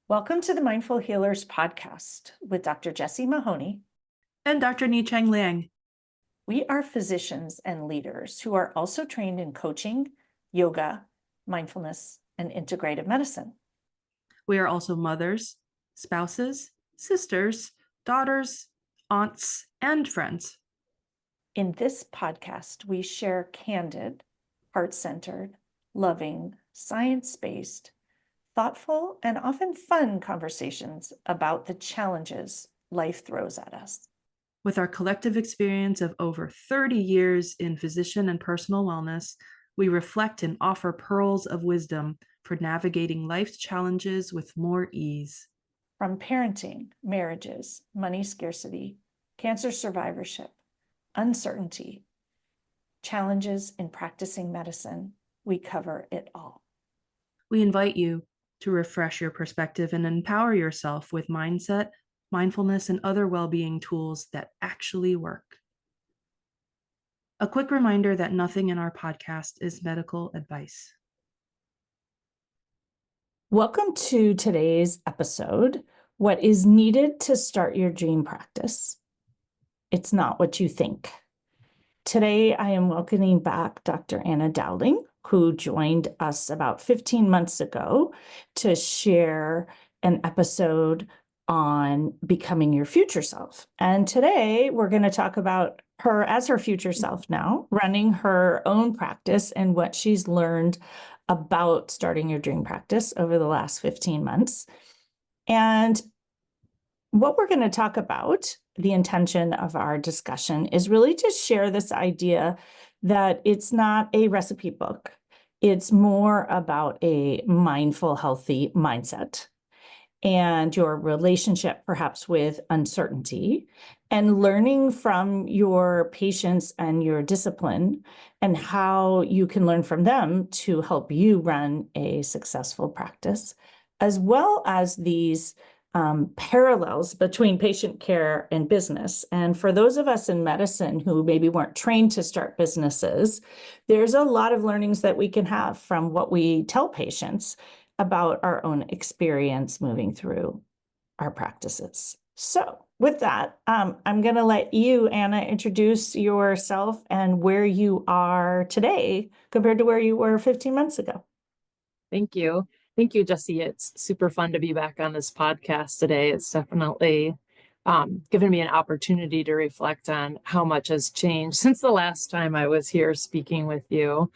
Welcome to the Mindful Healers podcast with Dr. Jessie Mahoney and Dr. Ni-Cheng Liang. We are physicians and leaders who are also trained in coaching, yoga, mindfulness, and integrative medicine. We are also mothers, spouses, sisters, daughters, aunts, and friends. In this podcast, we share candid, heart-centered, loving, science-based, thoughtful, and often fun conversations about the challenges life throws at us. With our collective experience of over 30 years in physician and personal wellness, we reflect and offer pearls of wisdom for navigating life's challenges with more ease. From parenting, marriages, money scarcity, cancer survivorship, uncertainty, challenges in practicing medicine, we cover it all. We invite you to refresh your perspective and empower yourself with mindset, mindfulness, and other well-being tools that actually work. A quick reminder that nothing in our podcast is medical advice. Welcome to today's episode. What is needed to start your dream practice? It's not what you think. Today, I am welcoming back Dr. Anna Dowling, who joined us about 15 months ago to share an episode on becoming your future self. And today, we're going to talk about her as her future self now, running her own practice and what she's learned about starting your dream practice over the last 15 months. And what we're going to talk about, the intention of our discussion, is really to share this idea that it's not a recipe book. It's more about a mindful, healthy mindset and your relationship perhaps with uncertainty and learning from your patients and your discipline and how you can learn from them to help you run a successful practice, as well as these parallels between patient care and business. And for those of us in medicine who maybe weren't trained to start businesses, there's a lot of learnings that we can have from what we tell patients about our own experience moving through our practices. So with that, I'm going to let you, Anna, introduce yourself and where you are today compared to where you were 15 months ago. Thank you. Thank you, Jessie. It's super fun to be back on this podcast today. It's definitely given me an opportunity to reflect on how much has changed since the last time I was here speaking with you.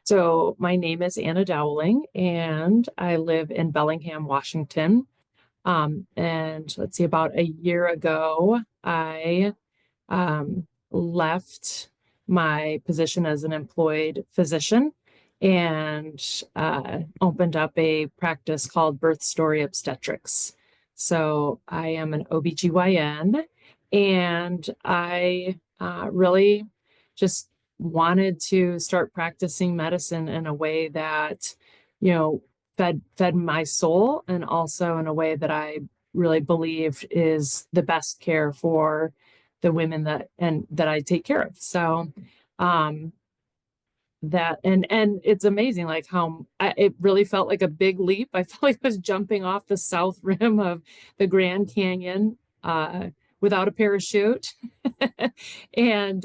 So my name is Anna Dowling, and I live in Bellingham, Washington. And let's see, about a year ago, I left my position as an employed physician and opened up a practice called Birth Story Obstetrics. So I am an ObGyn, and I really just wanted to start practicing medicine in a way that, fed my soul, and also in a way that I really believed is the best care for the women that I take care of. So that and it's amazing, like how it really felt like a big leap. I felt like I was jumping off the south rim of the Grand Canyon without a parachute. And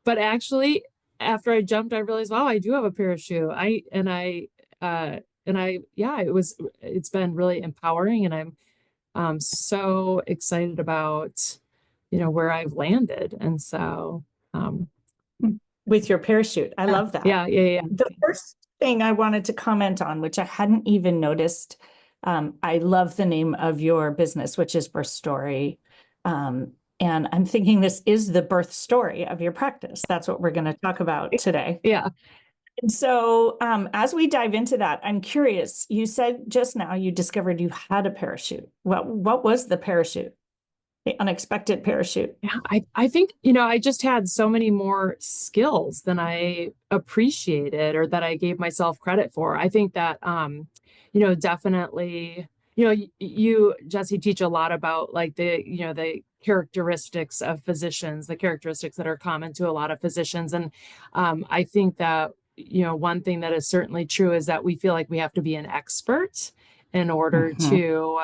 but actually, after I jumped, I realized, wow, I do have a parachute. It's been really empowering, and I'm so excited about where I've landed. And so with your parachute. I love that. Yeah. The first thing I wanted to comment on, which I hadn't even noticed, I love the name of your business, which is Birth Story. And I'm thinking this is the birth story of your practice. That's what we're going to talk about today. Yeah. And so as we dive into that, I'm curious, you said just now you discovered you had a parachute. What was the parachute? The unexpected parachute. Yeah, I think, I just had so many more skills than I appreciated or that I gave myself credit for. I think that, definitely, you, Jessie, teach a lot about like the characteristics of physicians, the characteristics that are common to a lot of physicians. And I think that, one thing that is certainly true is that we feel like we have to be an expert. in order Mhm. to,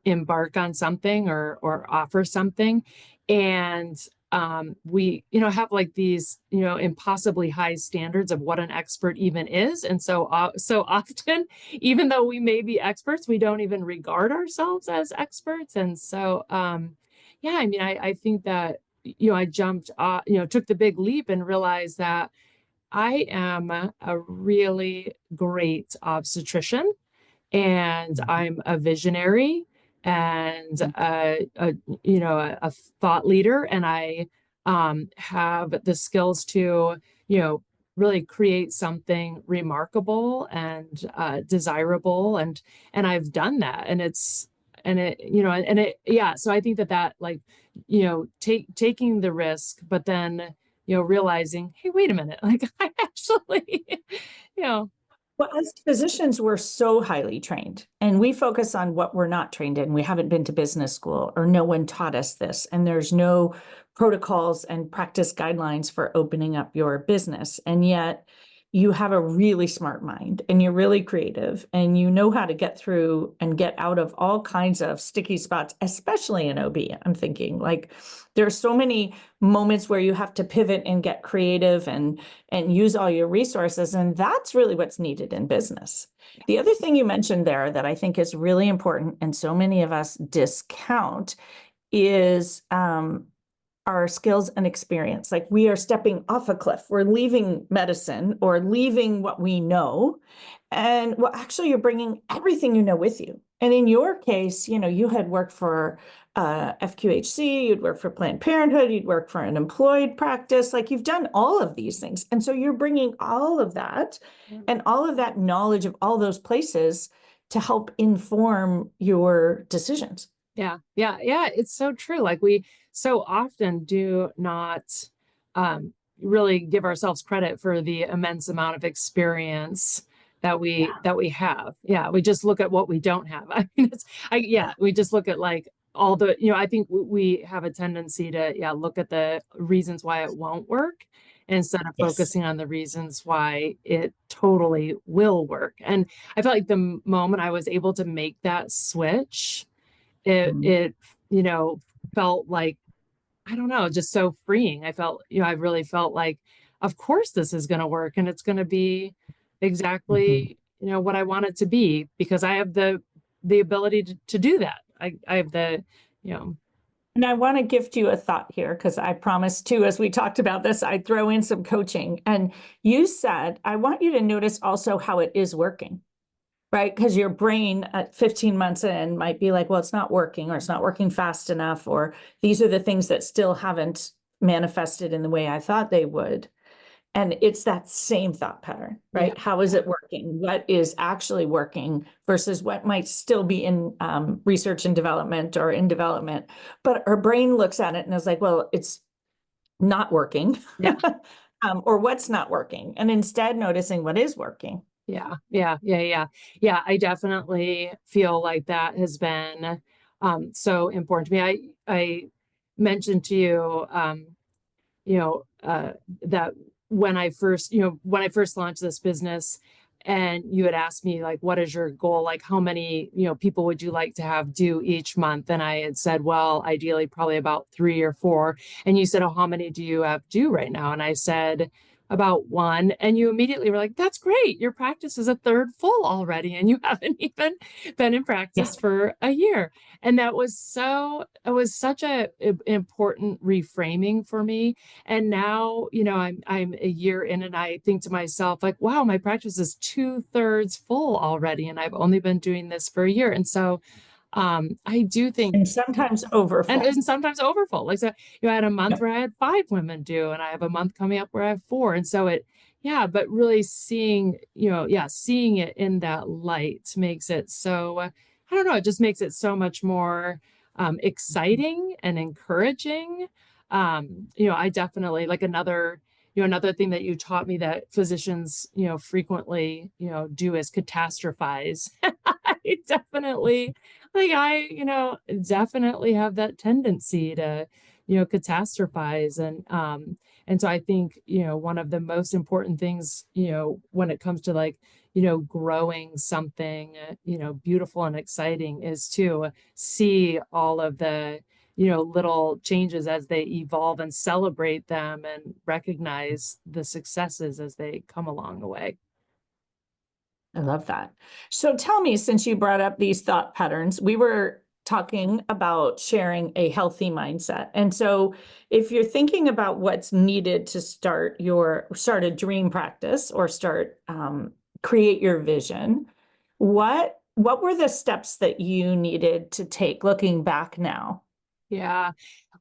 embark on something or offer something. And we, have like these, impossibly high standards of what an expert even is. And so often, even though we may be experts, we don't even regard ourselves as experts. And so, yeah, I mean, I think that, I jumped, took the big leap and realized that I am a really great obstetrician, and I'm a visionary and a thought leader, and I have the skills to, you know, really create something remarkable and desirable, and I've done that, and yeah. So I think that like, taking the risk, but then realizing, hey, wait a minute, like I actually, you know, Well, as physicians, we're so highly trained, and we focus on what we're not trained in. We haven't been to business school, or no one taught us this, and there's no protocols and practice guidelines for opening up your business. And yet you have a really smart mind, and you're really creative, and you know how to get through and get out of all kinds of sticky spots, especially in OB. I'm thinking like there are so many moments where you have to pivot and get creative and use all your resources. And that's really what's needed in business. The other thing you mentioned there that I think is really important, and so many of us discount, is our skills and experience. Like we are stepping off a cliff. We're leaving medicine or leaving what we know. And well, actually, you're bringing everything you know with you. And in your case, you had worked for FQHC, you'd worked for Planned Parenthood, you'd worked for an employed practice. Like you've done all of these things. And so you're bringing all of that and all of that knowledge of all those places to help inform your decisions. Yeah, yeah, yeah. It's so true. Like we so often do not really give ourselves credit for the immense amount of experience that we have. Yeah, we just look at what we don't have. I mean, we just look at like all the, I think we have a tendency to look at the reasons why it won't work instead of Yes. focusing on the reasons why it totally will work. And I felt like the moment I was able to make that switch, it felt like, I don't know, just so freeing. I felt, I really felt like, of course this is going to work, and it's going to be exactly, what I want it to be, because I have the ability to do that. I have the, And I want to gift you a thought here, because I promised too, as we talked about this, I'd throw in some coaching. And you said, I want you to notice also how it is working, right? Because your brain at 15 months in might be like, well, it's not working, or it's not working fast enough, or these are the things that still haven't manifested in the way I thought they would. And it's that same thought pattern, right? Yeah. How is it working? What is actually working versus what might still be in research and development or in development? But our brain looks at it and is like, well, it's not working. Yeah. Or what's not working. And instead noticing what is working. Yeah, yeah, yeah, yeah. Yeah, I definitely feel like that has been so important to me. I mentioned to you that when I first launched this business, and you had asked me like, what is your goal? Like how many, people would you like to have do each month? And I had said, well, ideally probably about 3 or 4. And you said, oh, how many do you have due right now? And I said, about 1. And you immediately were like, that's great. Your practice is a third full already, and you haven't even been in practice for a year. And it was such a important reframing for me. And now, I'm a year in, and I think to myself, like, wow, my practice is 2/3 full already, and I've only been doing this for a year. And so I do think, And sometimes overfull. and sometimes overfull. Like, so, I had a month where I had 5 women due, and I have a month coming up where I have 4. And so but really seeing, seeing it in that light makes it so, I don't know, it just makes it so much more exciting and encouraging. I definitely, like, another thing that you taught me that physicians, frequently, do is catastrophize. I definitely, like, definitely have that tendency to, catastrophize. And so I think, one of the most important things, when it comes to like, growing something, beautiful and exciting is to see all of the, little changes as they evolve and celebrate them and recognize the successes as they come along the way. I love that. So tell me, since you brought up these thought patterns, we were talking about sharing a healthy mindset. And so if you're thinking about what's needed to start a dream practice or create your vision, what were the steps that you needed to take looking back now? Yeah.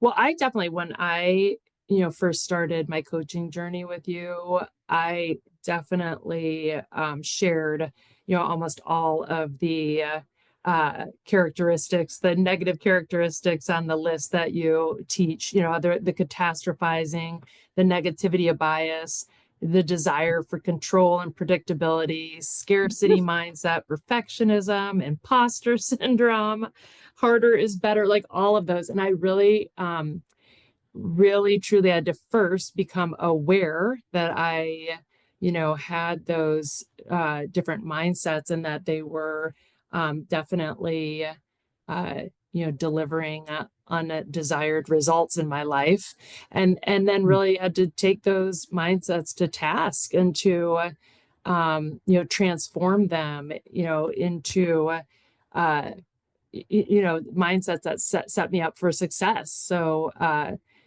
Well, I definitely, when I, first started my coaching journey with you, I definitely shared, almost all of the characteristics, the negative characteristics on the list that you teach, the catastrophizing, the negativity of bias, the desire for control and predictability, scarcity mindset, perfectionism, imposter syndrome, harder is better, like all of those. And I really, really truly had to first become aware that I, had those different mindsets and that they were definitely, delivering undesired results in my life. And then really had to take those mindsets to task and to, transform them, into, mindsets that set me up for success. So,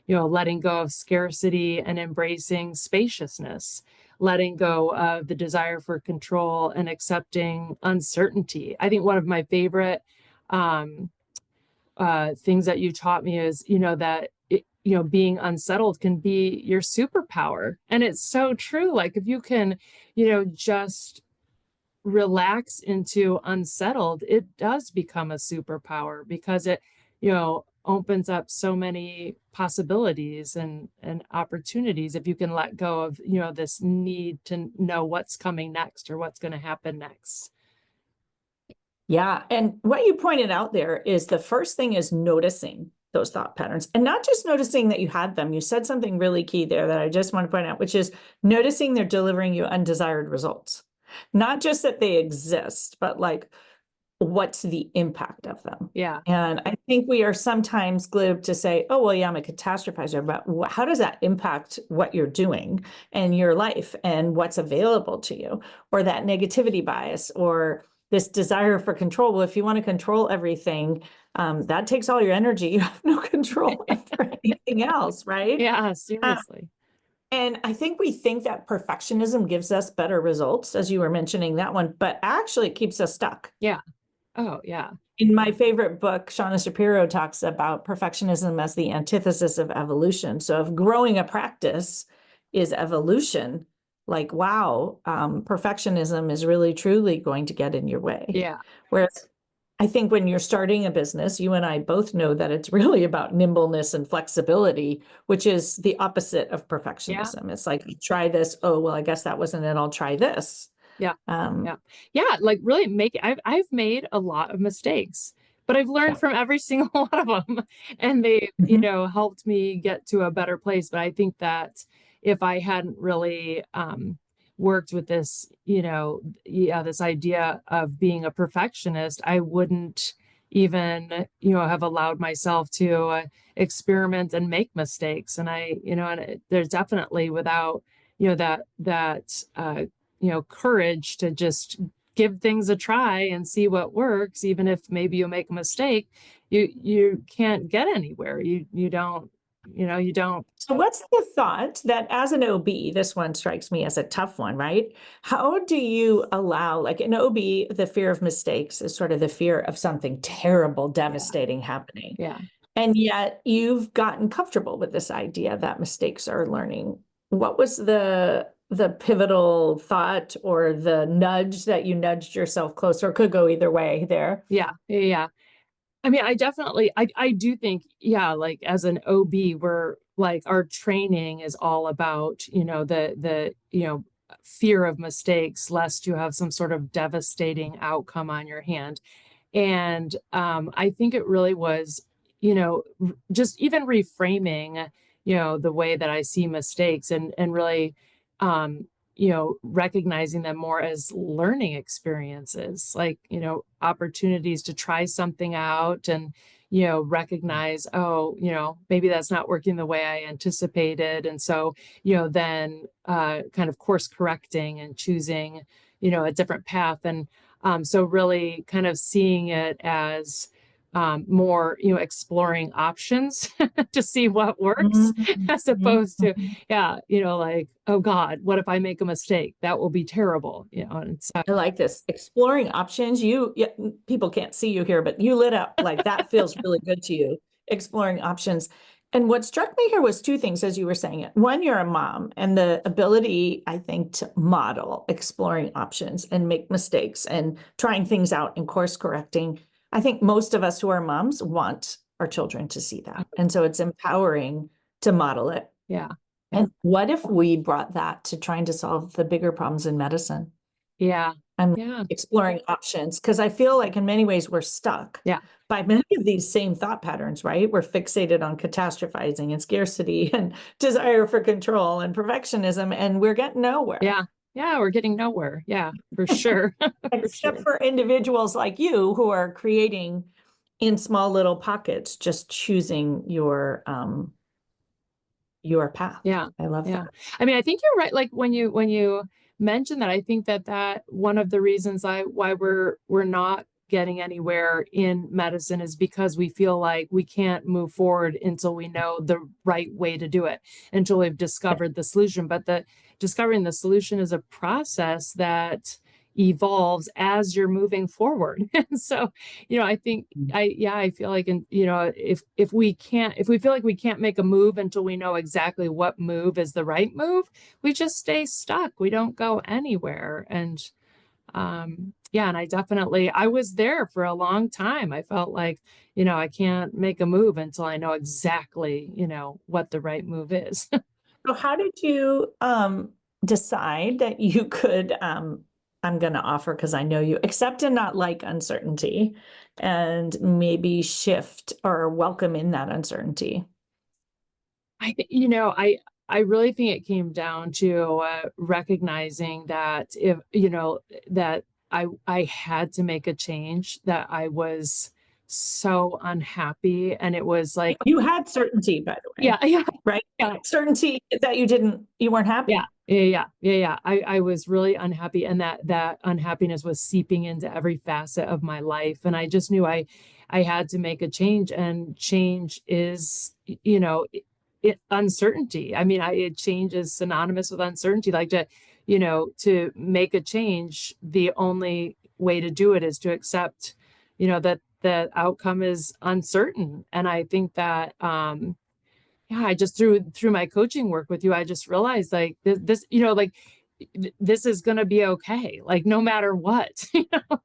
letting go of scarcity and embracing spaciousness, letting go of the desire for control and accepting uncertainty. I think one of my favorite things that you taught me is, that being unsettled can be your superpower. And it's so true. Like if you can, just relax into unsettled, it does become a superpower because it, opens up so many possibilities and opportunities if you can let go of, this need to know what's coming next or what's going to happen next. Yeah. And what you pointed out there is the first thing is noticing those thought patterns and not just noticing that you had them. You said something really key there that I just want to point out, which is noticing they're delivering you undesired results. Not just that they exist, but like, what's the impact of them? Yeah. And I think we are sometimes glib to say, oh, well, yeah, I'm a catastrophizer, but how does that impact what you're doing and your life and what's available to you? Or that negativity bias or this desire for control. Well, if you want to control everything, that takes all your energy. You have no control over anything else, right? Yeah, seriously. And I think we think that perfectionism gives us better results, as you were mentioning that one, but actually it keeps us stuck. Yeah. Oh, yeah. In my favorite book, Shauna Shapiro talks about perfectionism as the antithesis of evolution. So if growing a practice is evolution, like, wow, perfectionism is really truly going to get in your way. Yeah. Whereas I think when you're starting a business, you and I both know that it's really about nimbleness and flexibility, which is the opposite of perfectionism. It's like, try this. Oh, well, I guess that wasn't it. I'll try this. Yeah. Yeah. Like really I've made a lot of mistakes, but I've learned from every single one of them and they, helped me get to a better place. But I think that if I hadn't really, worked with this, this idea of being a perfectionist, I wouldn't even, have allowed myself to experiment and make mistakes. And there's definitely without, that courage to just give things a try and see what works, even if maybe you make a mistake, you can't get anywhere. You don't. So what's the thought that as an OB, this one strikes me as a tough one, right? How do you allow, like an OB, the fear of mistakes is sort of the fear of something terrible, devastating happening. Yeah. And yet you've gotten comfortable with this idea that mistakes are learning. What was the pivotal thought or the nudge that you nudged yourself closer? Could go either way there. Yeah. I mean, I do think, like as an OB, we're like, our training is all about, the fear of mistakes, lest you have some sort of devastating outcome on your hand. And I think it really was, just even reframing, the way that I see mistakes and really, recognizing them more as learning experiences, like, opportunities to try something out and, recognize, oh, maybe that's not working the way I anticipated. And so, then kind of course correcting and choosing, a different path. And so really kind of seeing it as more, exploring options to see what works, as opposed to, yeah, like, oh God, what if I make a mistake? That will be terrible, and so, I like this. Exploring options. People can't see you here, but you lit up like that feels really good to you. Exploring options. And what struck me here was two things as you were saying it. One, you're a mom, and the ability, I think, to model exploring options and make mistakes and trying things out and course correcting. I think most of us who are moms want our children to see that. And so it's empowering to model it. yeah. And what if we brought that to trying to solve the bigger problems in medicine? Yeah. I'm Yeah. exploring options because I feel like in many ways we're stuck Yeah. by many of these same thought patterns, right? We're fixated on catastrophizing and scarcity and desire for control and perfectionism, and we're getting nowhere. Yeah. Yeah. We're getting nowhere. Yeah, for sure. For Except sure. for individuals like you who are creating in small little pockets, just choosing your path. Yeah. I love Yeah. that. I mean, I think you're right. Like when you mentioned that, I think that one of the reasons why we're not getting anywhere in medicine is because we feel like we can't move forward until we know the right way to do it, until we've discovered the solution. But discovering the solution is a process that evolves as you're moving forward. And so, I think I feel like, if we feel like we can't make a move until we know exactly what move is the right move, we just stay stuck. We don't go anywhere. And yeah, and I was there for a long time. I felt like, I can't make a move until I know exactly, what the right move is. So how did you decide that you could I'm going to offer because I know you accept and not like uncertainty and maybe shift or welcome in that uncertainty? I really think it came down to recognizing that that I had to make a change, that I was so unhappy, and it was like, You had certainty, by the way, yeah, right? yeah. Certainty that you weren't happy. Yeah. I was really unhappy, and that unhappiness was seeping into every facet of my life. And I just knew I had to make a change, and change is, uncertainty. I mean, change is synonymous with uncertainty. Like to make a change, the only way to do it is to accept, that the outcome is uncertain. And I think that, yeah, I just through my coaching work with you, I just realized like this, this is going to be okay. Like no matter what,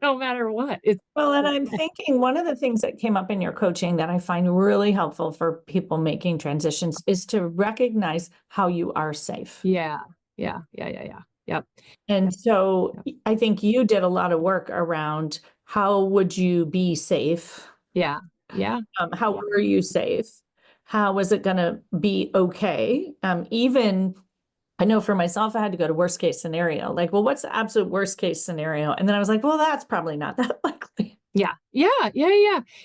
no matter what. Well, and I'm thinking one of the things that came up in your coaching that I find really helpful for people making transitions is to recognize how you are safe. Yeah. Yep. And so I think you did a lot of work around how would you be safe? Yeah. How were you safe? How was it going to be okay? Even I know for myself, I had to go to worst case scenario. Like, well, what's the absolute worst case scenario? And then I was like, well, that's probably not that likely. Yeah,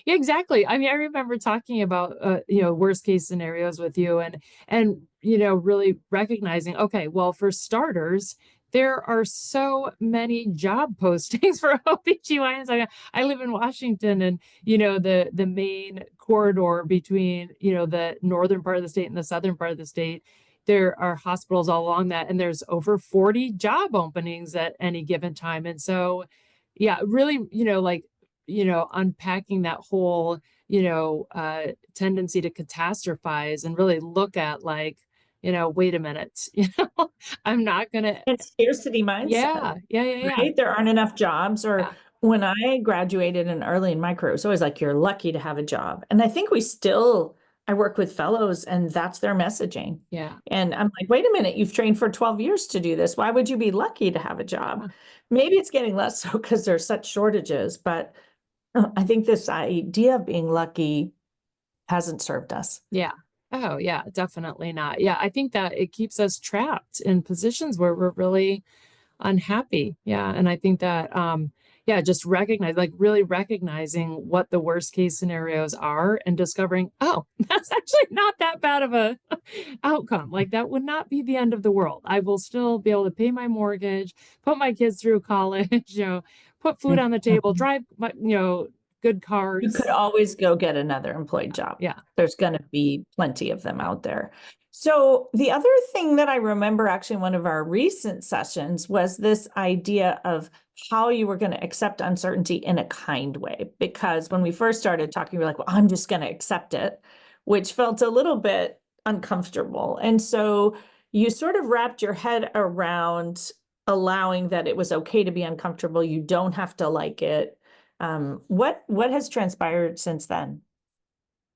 exactly. I mean, I remember talking about, worst case scenarios with you, and, really recognizing, okay, well, for starters, there are so many job postings for OBGYNs. I live in Washington, and, the main corridor between, the northern part of the state and the southern part of the state, there are hospitals all along that, and there's over 40 job openings at any given time. And so, yeah, really, unpacking that whole, tendency to catastrophize and really look at like, wait a minute, I'm not gonna. It's scarcity mindset. Yeah. Right? There aren't enough jobs. Or Yeah. when I graduated and early in my career, it was always like, you're lucky to have a job. And I think I work with fellows and that's their messaging. Yeah. And I'm like, wait a minute, you've trained for 12 years to do this. Why would you be lucky to have a job? Maybe it's getting less so because there's such shortages, but I think this idea of being lucky hasn't served us. Yeah. Oh, yeah, definitely not. Yeah, I think that it keeps us trapped in positions where we're really unhappy. Yeah. And I think that, yeah, just really recognizing what the worst case scenarios are and discovering, oh, that's actually not that bad of a outcome. Like that would not be the end of the world. I will still be able to pay my mortgage, put my kids through college, put food on the table, Mhm. drive, good You could cars. always go get another employed job. Yeah. There's going to be plenty of them out there. So the other thing that I remember actually in one of our recent sessions was this idea of how you were going to accept uncertainty in a kind way. Because when we first started talking, we were like, well, I'm just going to accept it, which felt a little bit uncomfortable. And so you sort of wrapped your head around allowing that it was okay to be uncomfortable. You don't have to like it. What has transpired since then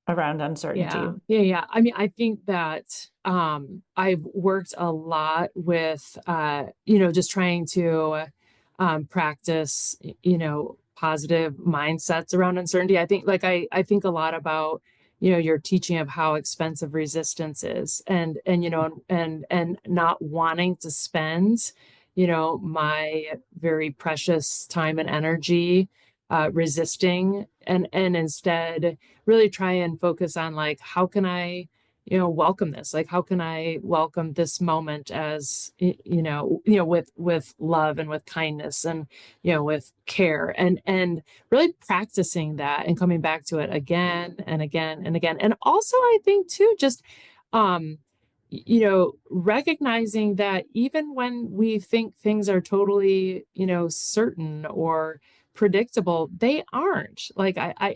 around uncertainty? Yeah. I mean, I think that I've worked a lot with just trying to practice, positive mindsets around uncertainty. I think I think a lot about, your teaching of how expensive resistance is and not wanting to spend, my very precious time and energy resisting and instead really try and focus on like how can I welcome this, like how can I welcome this moment as with love and with kindness and with care and really practicing that and coming back to it again and again and again. And also I think too just um recognizing that even when we think things are totally certain or predictable, they aren't. Like I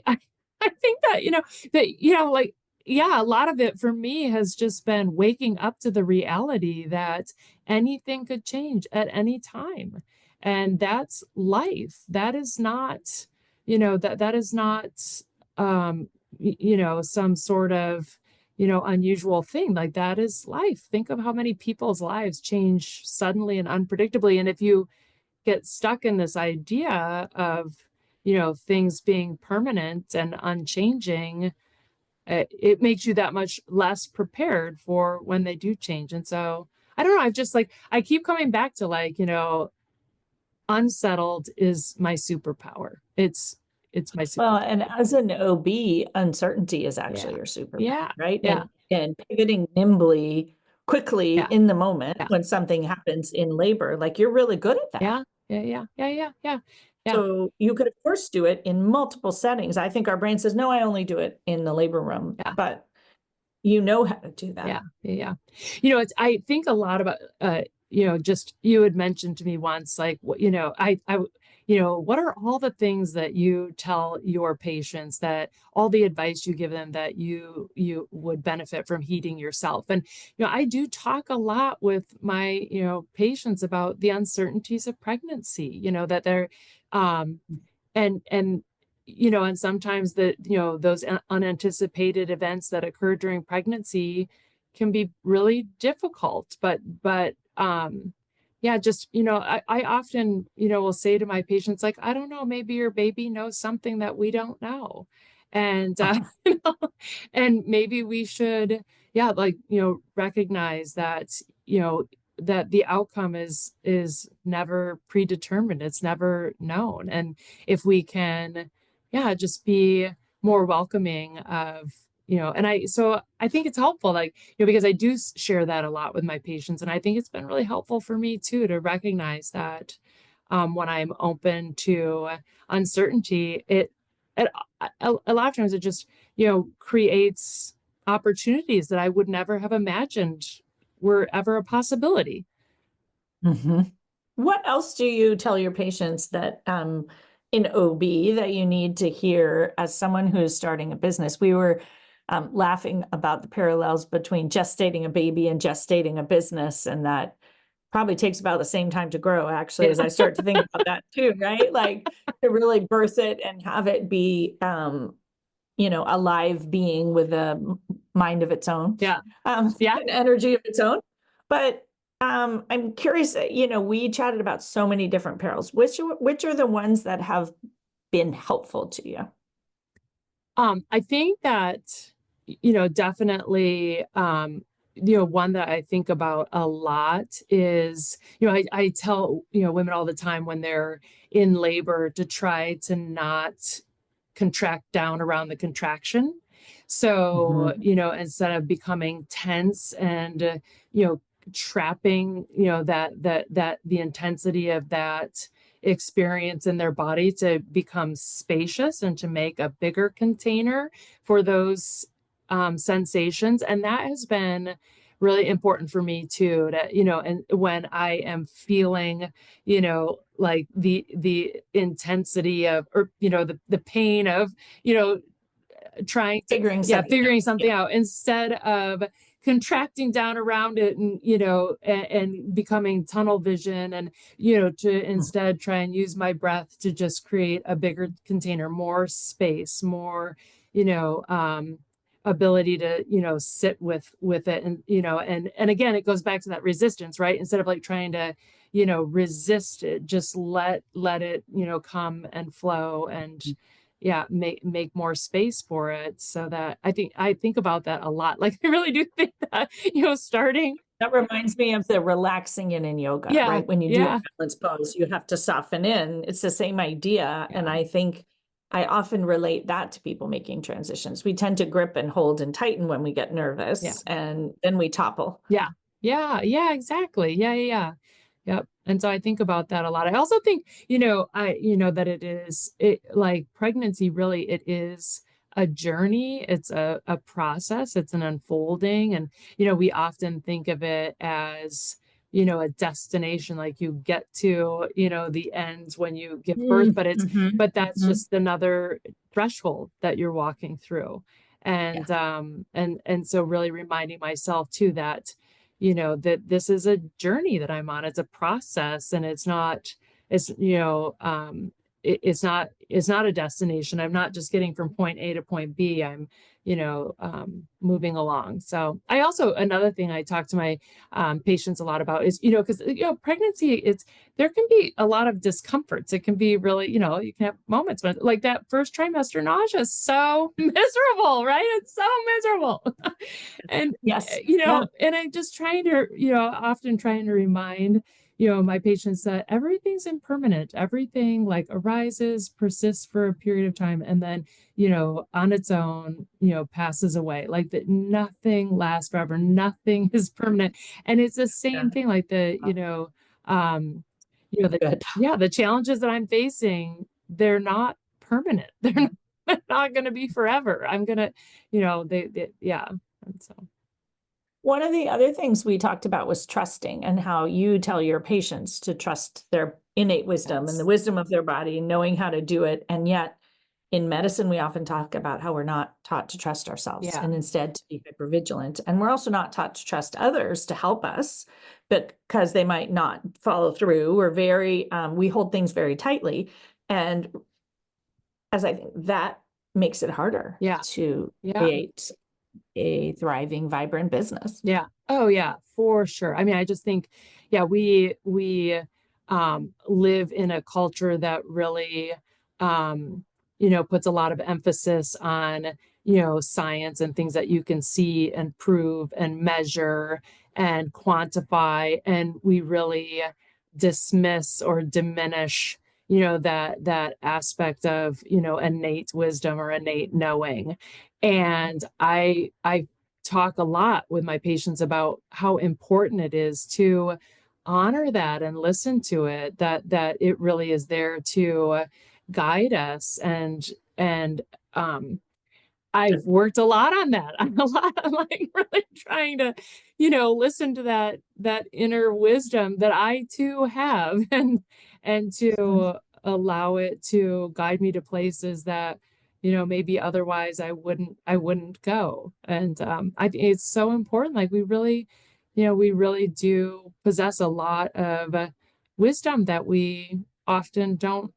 think that like yeah, a lot of it for me has just been waking up to the reality that anything could change at any time, and that's life. That is not that is not some sort of unusual thing. Like that is life. Think of how many people's lives change suddenly and unpredictably, and if you get stuck in this idea of things being permanent and unchanging, it makes you that much less prepared for when they do change. And so I don't know, I've just like I keep coming back to like unsettled is my superpower. It's my Well, superpower. and as an OB, uncertainty is Yeah. actually your superpower, Yeah. right? Yeah. And pivoting nimbly, quickly Yeah. in the moment Yeah. when something happens in labor, like you're really good at that. Yeah. Yeah. Yeah. So you could, of course, do it in multiple settings. I think our brain says, no, I only do it in the labor room, Yeah. but you know how to do that. Yeah. It's I think a lot about just you had mentioned to me once, like what what are all the things that you tell your patients, that all the advice you give them that you would benefit from heeding yourself. And I do talk a lot with my patients about the uncertainties of pregnancy, that they're and and sometimes those unanticipated events that occur during pregnancy can be really difficult. But yeah, just I often will say to my patients, like, I don't know, maybe your baby knows something that we don't know. And and maybe we should, yeah, like, recognize that, that the outcome is never predetermined, it's never known. And if we can, yeah, just be more welcoming of, and I think it's helpful, like, because I do share that a lot with my patients. And I think it's been really helpful for me too, to recognize that when I'm open to uncertainty, it a lot of times it just, creates opportunities that I would never have imagined were ever a possibility. Mhm. What else do you tell your patients that in OB that you need to hear as someone who is starting a business? We were laughing about the parallels between gestating a baby and gestating a business, and that probably takes about the same time to grow, actually, as I start to think about that too, right? Like to really birth it and have it be a live being with a mind of its own, Yeah. Yeah. an energy of its own. But I'm curious, we chatted about so many different perils. Which are the ones that have been helpful to you? I think that definitely, one that I think about a lot is, I tell, women all the time when they're in labor to try to not contract down around the contraction. So, instead of becoming tense and, trapping, that the intensity of that experience in their body, to become spacious and to make a bigger container for those sensations. And that has been really important for me too, to, and when I am feeling, like the intensity of, or, the pain of, trying to figuring something out, instead of contracting down around it and and becoming tunnel vision, and to instead try and use my breath to just create a bigger container, more space, more ability to sit with it. And and again, it goes back to that resistance, right? Instead of like trying to resist it, just let it come and flow, and make more space for it. So that I think about that a lot. Like, I really do think that starting. That reminds me of the relaxing in yoga, right? When you do a balance pose, you have to soften in. It's the same idea. And I think I often relate that to people making transitions. We tend to grip and hold and tighten when we get nervous, and then we topple. Yeah, exactly. Yep. And so I think about that a lot. I also think, that it like pregnancy, really, it is a journey. It's a process. It's an unfolding. And, we often think of it as, a destination, like you get to, the ends when you give birth, but that's just another threshold that you're walking through. And, and so really reminding myself too, that, that this is a journey that I'm on. It's a process, and it's not a destination. I'm not just getting from point A to point B. I'm moving along. So I also, another thing I talk to my patients a lot about is, because pregnancy, there can be a lot of discomforts. It can be really, you can have moments when, like, that first trimester nausea is so miserable, right? It's so miserable. And and I'm just trying to, often trying to remind my patients that everything's impermanent. Everything like arises, persists for a period of time, and then on its own passes away. Like, that nothing lasts forever, nothing is permanent. And it's the same thing, like the the challenges that I'm facing, they're not permanent. They're not going to be forever. I'm gonna and so one of the other things we talked about was trusting, and how you tell your patients to trust their innate wisdom and the wisdom of their body, knowing how to do it. And yet in medicine, we often talk about how we're not taught to trust ourselves, and instead to be hypervigilant. And we're also not taught to trust others to help us, but because they might not follow through. We're very, we hold things very tightly. And as I think that makes it harder to create a thriving, vibrant business. Yeah. Oh yeah, for sure. I mean, I just think, we live in a culture that really, puts a lot of emphasis on, science and things that you can see and prove and measure and quantify. And we really dismiss or diminish, that aspect of, innate wisdom or innate knowing. And I talk a lot with my patients about how important it is to honor that and listen to it, that it really is there to guide us. And I've worked a lot on that. I'm a lot like really trying to, listen to that inner wisdom that I too have, and to allow it to guide me to places that, maybe otherwise I wouldn't go. And I think it's so important. Like, we really do possess a lot of wisdom that we often don't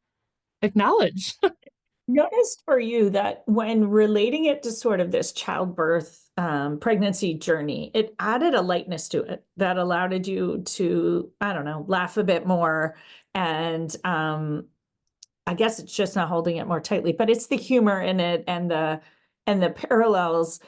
acknowledge. Noticed for you that when relating it to sort of this childbirth, pregnancy journey, it added a lightness to it that allowed you to, I don't know, laugh a bit more. And I guess it's just not holding it more tightly, but it's the humor in it, and the parallels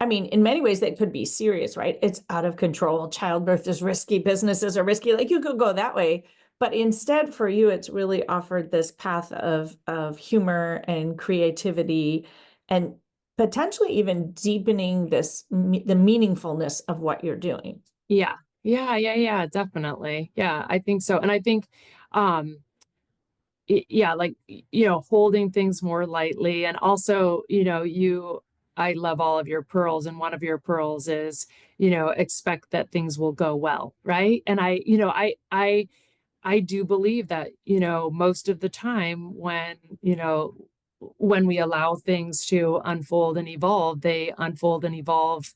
I mean, in many ways that could be serious, right? It's out of control. Childbirth is risky. Businesses are risky. Like you could go that way. But instead for you, it's really offered this path of humor and creativity and potentially even deepening the meaningfulness of what you're doing. Yeah. Yeah, definitely. Yeah, I think so. And I think, um, yeah, like, holding things more lightly. And also, I love all of your pearls. And one of your pearls is, expect that things will go well. Right. And I do believe that, most of the time when we allow things to unfold and evolve, they unfold and evolve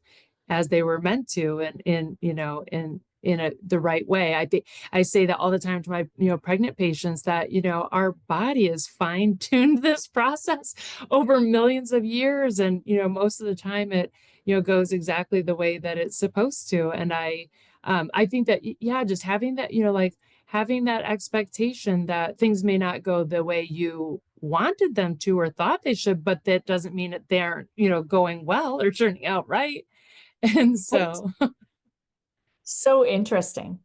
as they were meant to, and the right way. I think I say that all the time to my, pregnant patients that, our body has fine-tuned this process over millions of years. And, most of the time it, goes exactly the way that it's supposed to. And I think that, yeah, just having that, like, having that expectation that things may not go the way you wanted them to or thought they should, but that doesn't mean that they're, going well or turning out right. And so, So interesting.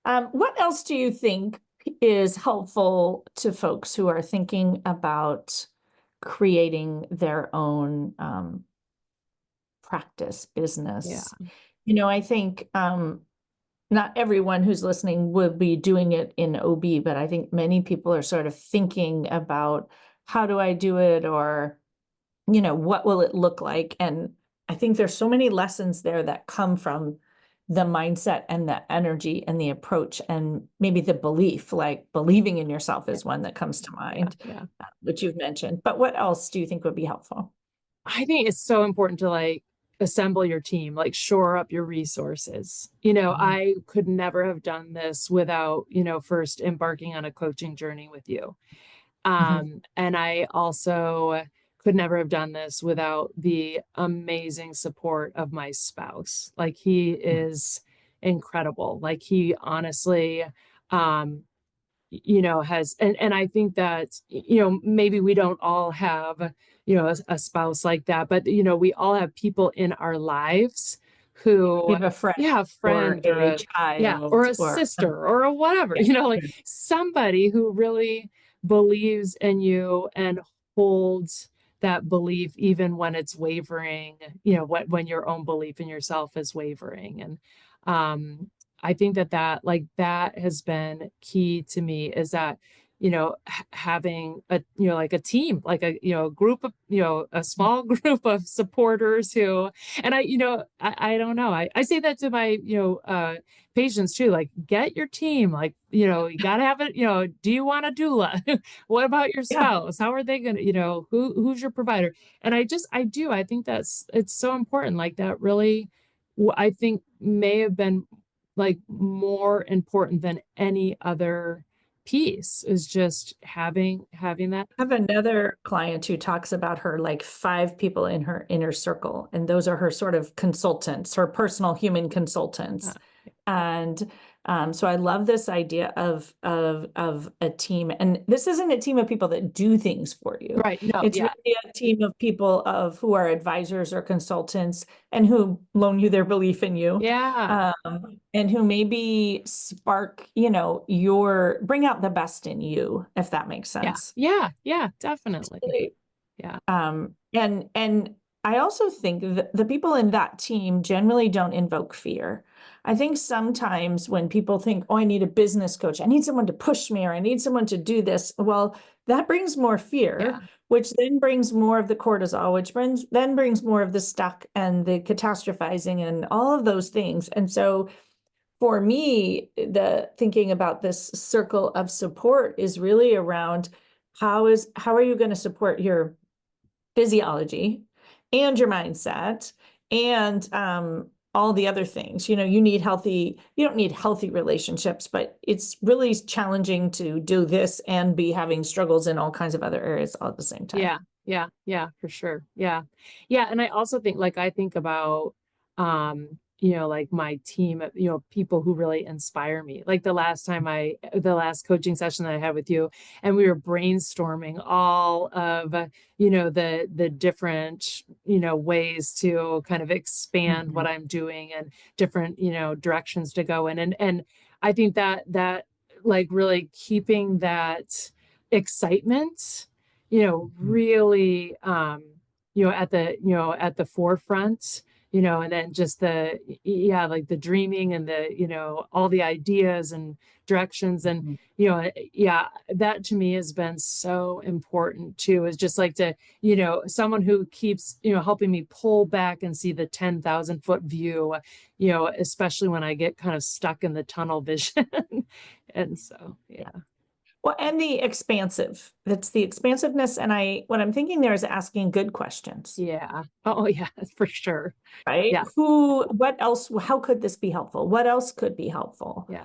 What else do you think is helpful to folks who are thinking about creating their own practice, business? I think not everyone who's listening would be doing it in OB, but I think many people are sort of thinking about how do I do it, or, what will it look like? And I think there's so many lessons there that come from the mindset and the energy and the approach and maybe the belief, like believing in yourself is one that comes to mind, which you've mentioned. But what else do you think would be helpful? I think it's so important to like assemble your team, like shore up your resources. I could never have done this without, first embarking on a coaching journey with you. And I also could never have done this without the amazing support of my spouse. Like he is incredible. Like he honestly, has, and I think that, maybe we don't all have, a spouse like that, but, we all have people in our lives You who, have a friend yeah, a friend or or a or child a or sister or a whatever, like somebody who really believes in you and holds that belief even when it's wavering, when your own belief in yourself is wavering. And I think that has been key to me, is that, having a, like a team, like a, group of, a small group of supporters who, and I don't know, I say that to my, patients too, like, get your team, like, you gotta have it, do you want a doula? What about your yeah. spouse? How are they gonna, who's your provider? And I think it's so important. Like that really, I think may have been like more important than any other piece, is just having that. I have another client who talks about her like 5 people in her inner circle, and those are her sort of consultants, her personal human consultants. And so I love this idea of a team. And this isn't a team of people that do things for you. Right. No, It's yeah. really a team of people who are advisors or consultants and who loan you their belief in you. Yeah. And who maybe spark, bring out the best in you, if that makes sense. Yeah, definitely. Really. Yeah. And I also think that the people in that team generally don't invoke fear. I think sometimes when people think, oh, I need a business coach, I need someone to push me, or I need someone to do this, well, that brings more fear, which then brings more of the cortisol, which then brings more of the stuck and the catastrophizing and all of those things. And so for me, the thinking about this circle of support is really around how are you going to support your physiology and your mindset and all the other things. You don't need healthy relationships, but it's really challenging to do this and be having struggles in all kinds of other areas all at the same time. Yeah, for sure. Yeah. And I also think, like, I think about like my team, people who really inspire me. Like the last coaching session that I had with you, and we were brainstorming all of, the different, ways to kind of expand what I'm doing and different, directions to go in. And I think that like really keeping that excitement, really, at the forefront, and then just like the dreaming and all the ideas and directions. And, that to me has been so important too, is just like to, someone who keeps, helping me pull back and see the 10,000-foot view, especially when I get kind of stuck in the tunnel vision. And so, yeah. Well, and that's the expansiveness. And what I'm thinking there is asking good questions. Yeah. Oh, yeah, for sure. Right? Yeah. What else, how could this be helpful? What else could be helpful? Yeah.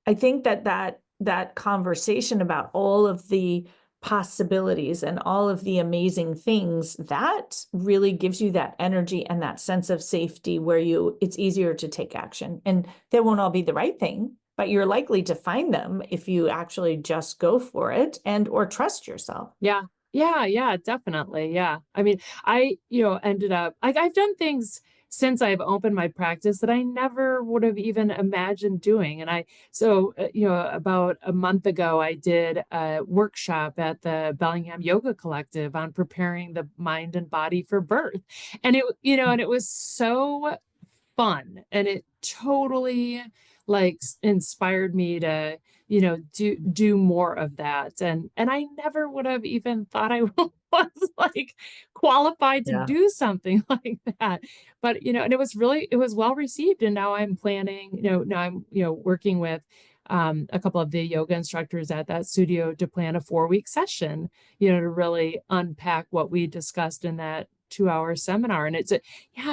I think that conversation about all of the possibilities and all of the amazing things, that really gives you that energy and that sense of safety where it's easier to take action. And they won't all be the right thing, but you're likely to find them if you actually just go for it or trust yourself. Yeah. Yeah, definitely. Yeah. I mean, I, ended up I've done things since I've opened my practice that I never would have even imagined doing. And about a month ago, I did a workshop at the Bellingham Yoga Collective on preparing the mind and body for birth. And and it was so fun, and it totally like inspired me to do more of that. And I never would have even thought I was like qualified to do something like that. But and it was well received. And now I'm planning, now I'm working with a couple of the yoga instructors at that studio to plan a 4-week session, to really unpack what we discussed in that 2-hour seminar. And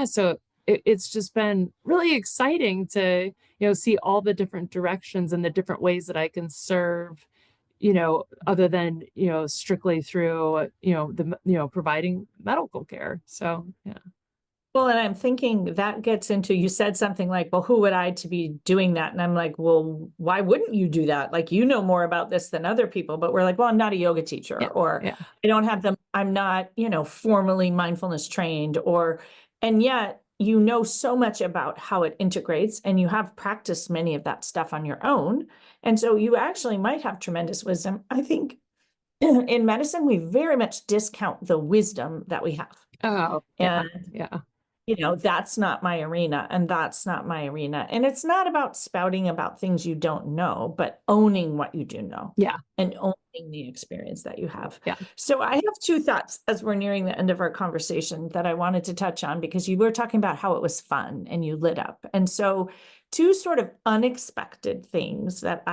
so it's just been really exciting to see all the different directions and the different ways that I can serve, other than strictly through providing medical care. So yeah. Well, and I'm thinking that gets into, you said something like, well, who would I to be doing that? And I'm like, well, why wouldn't you do that? Like, more about this than other people, but we're like, well, I'm not a yoga teacher, or I don't have I'm not, formally mindfulness trained, and yet, so much about how it integrates, and you have practiced many of that stuff on your own. And so you actually might have tremendous wisdom. I think in medicine, we very much discount the wisdom that we have. Oh, yeah. Yeah. That's not my arena, and that's not my arena. And it's not about spouting about things you don't know, but owning what you do know. Yeah. And owning the experience that you have. Yeah. So I have 2 thoughts as we're nearing the end of our conversation that I wanted to touch on, because you were talking about how it was fun and you lit up. And so 2 sort of unexpected things that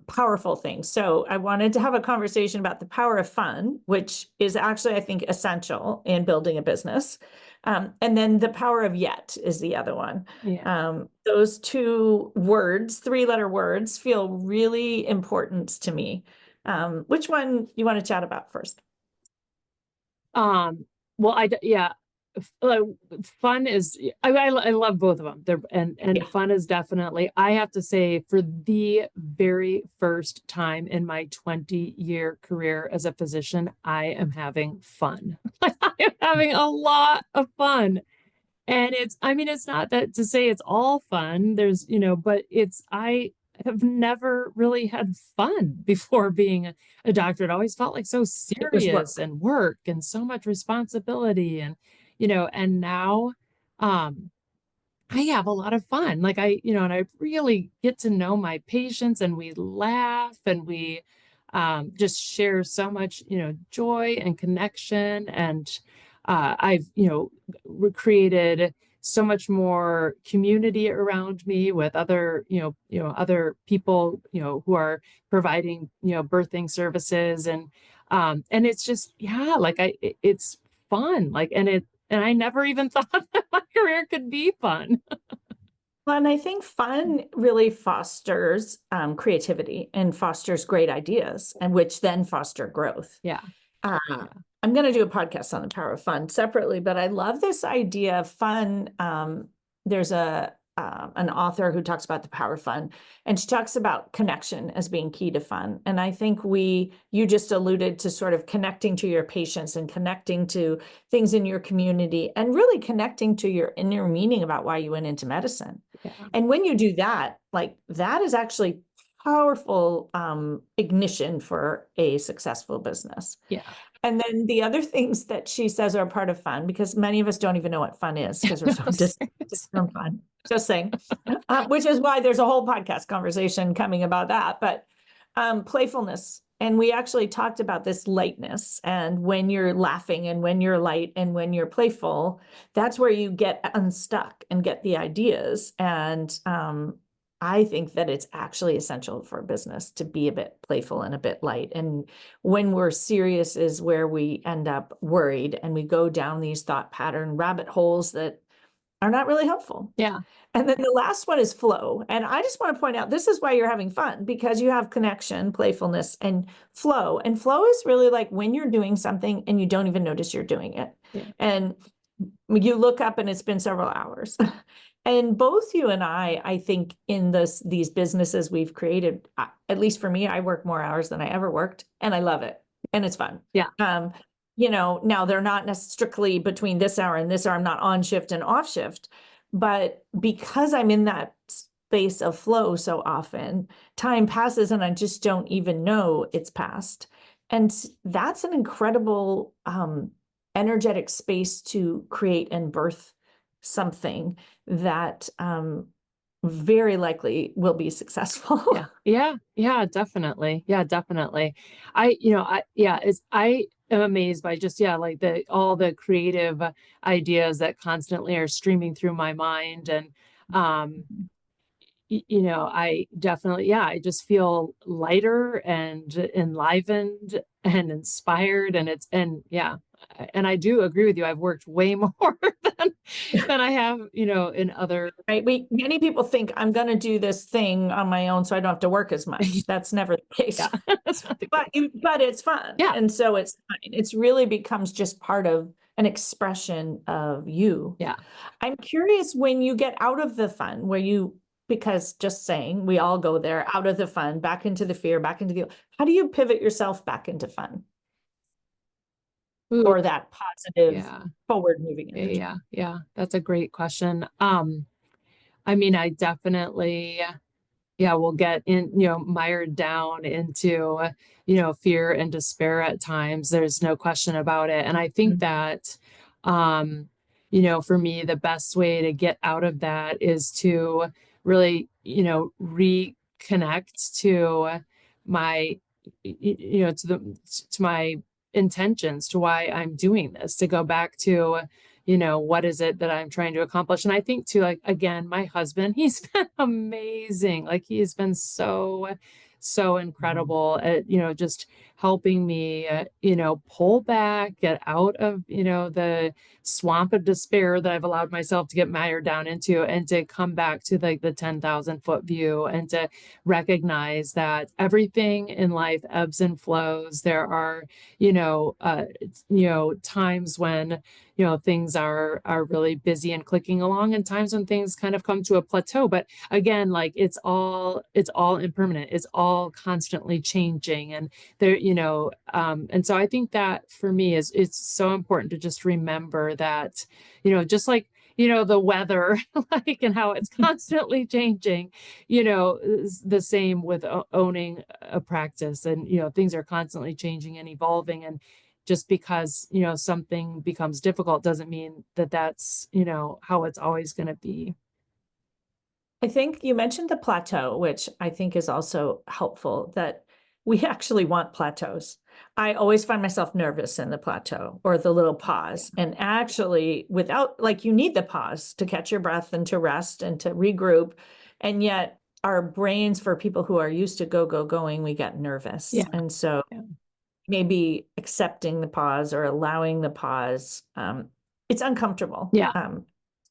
powerful things. So I wanted to have a conversation about the power of fun, which is actually, I think, essential in building a business. And then the power of yet is the other one. Yeah. Those 2 words, 3-letter words, feel really important to me. Which one you want to chat about first? Well, fun is, I love both of them. Fun is definitely, I have to say, for the very first time in my 20-year career as a physician, I am having fun. I am having a lot of fun. And it's not that to say it's all fun. There's, but I have never really had fun before being a doctor. It always felt like so serious and work and so much responsibility. And and now I have a lot of fun. Like and I really get to know my patients, and we laugh, and we just share so much, joy and connection. And I've, created so much more community around me with other, other people, who are providing, birthing services. And it's just, it's fun. And I never even thought that my career could be fun. Well, and I think fun really fosters creativity and fosters great ideas, and which then foster growth. Yeah. I I'm going to do a podcast on the power of fun separately, but I love this idea of fun. There's an author who talks about the power of fun, and she talks about connection as being key to fun. And I think you just alluded to sort of connecting to your patients and connecting to things in your community and really connecting to your inner meaning about why you went into medicine. Yeah. And when you do that, like that is actually powerful ignition for a successful business. Yeah. And then the other things that she says are part of fun, because many of us don't even know what fun is because we're so distant from fun. Just saying, which is why there's a whole podcast conversation coming about that. But playfulness. And we actually talked about this lightness, and when you're laughing and when you're light and when you're playful, that's where you get unstuck and get the ideas. And I think that it's actually essential for business to be a bit playful and a bit light. And when we're serious is where we end up worried and we go down these thought pattern rabbit holes that are not really helpful. Yeah. And then the last one is flow. And I just want to point out, this is why you're having fun, because you have connection, playfulness, and flow. And flow is really like when you're doing something and you don't even notice you're doing it. Yeah. And you look up and it's been several hours. And both you and I think in these businesses we've created, at least for me, I work more hours than I ever worked, and I love it. And it's fun. Yeah. Now they're not strictly between this hour and this hour. I'm not on shift and off shift, but because I'm in that space of flow so often, time passes and I just don't even know it's passed. And that's an incredible, energetic space to create and birth something that very likely will be successful. Yeah, definitely. Yeah, definitely. I am amazed by just, like all the creative ideas that constantly are streaming through my mind. And, I definitely, I just feel lighter and enlivened and inspired. And I do agree with you. I've worked way more than I have, in other. Right. Many people think I'm going to do this thing on my own so I don't have to work as much. That's never the case. Yeah, that's not the but it's fun. Yeah. And so it's fine. It's really becomes just part of an expression of you. Yeah. I'm curious, when you get out of the fun, because just saying, we all go there, out of the fun, back into the fear, back into how do you pivot yourself back into fun? Ooh. Or that positive forward moving energy? Yeah. That's a great question. I mean, I definitely, will get in, mired down into, fear and despair at times. There's no question about it. And I think that, for me, the best way to get out of that is to really, reconnect to my, to my intentions, to why I'm doing this, to go back to, what is it that I'm trying to accomplish? And I think too, like, again, my husband, he's been amazing. Like, he has been so incredible at, just helping me, pull back, get out of, the swamp of despair that I've allowed myself to get mired down into, and to come back to like the 10,000-foot view, and to recognize that everything in life ebbs and flows. There are, times when, things are really busy and clicking along, and times when things kind of come to a plateau. But again, like, it's all impermanent. It's all constantly changing. And there, and so I think that for me it's so important to just remember that, just like, the weather, like, and how it's constantly changing, is the same with owning a practice. And, things are constantly changing and evolving. And just because, something becomes difficult doesn't mean that that's, how it's always going to be. I think you mentioned the plateau, which I think is also helpful, that we actually want plateaus. I always find myself nervous in the plateau or the little pause. And actually, you need the pause to catch your breath and to rest and to regroup. And yet our brains, for people who are used to going, we get nervous. Yeah. And so maybe accepting the pause or allowing the pause, it's uncomfortable. Yeah.